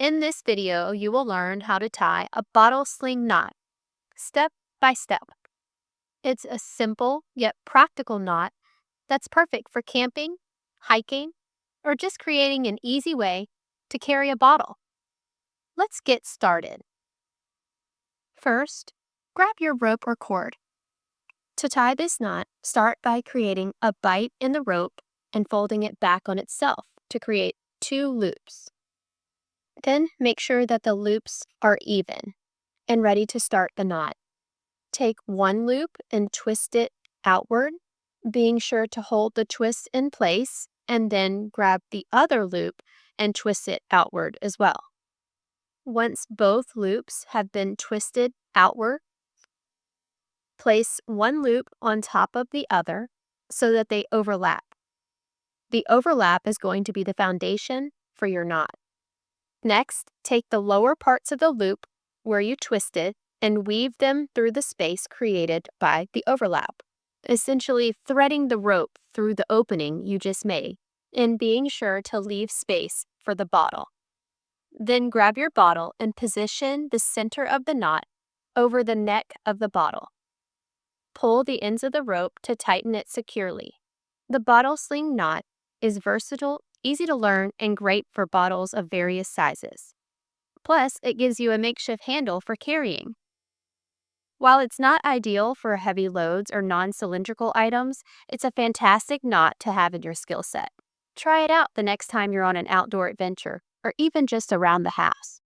In this video, you will learn how to tie a bottle sling knot, step by step. It's a simple yet practical knot that's perfect for camping, hiking, or just creating an easy way to carry a bottle. Let's get started. First, grab your rope or cord. To tie this knot, start by creating a bight in the rope and folding it back on itself to create 2 loops. Then make sure that the loops are even and ready to start the knot. Take one loop and twist it outward, being sure to hold the twist in place, and then grab the other loop and twist it outward as well. Once both loops have been twisted outward, place one loop on top of the other so that they overlap. The overlap is going to be the foundation for your knot. Next, take the lower parts of the loop where you twisted and weave them through the space created by the overlap, essentially threading the rope through the opening you just made and being sure to leave space for the bottle. Then grab your bottle and position the center of the knot over the neck of the bottle. Pull the ends of the rope to tighten it securely. The bottle sling knot is versatile, easy to learn, and great for bottles of various sizes. Plus, it gives you a makeshift handle for carrying. While it's not ideal for heavy loads or non-cylindrical items, it's a fantastic knot to have in your skill set. Try it out the next time you're on an outdoor adventure or even just around the house.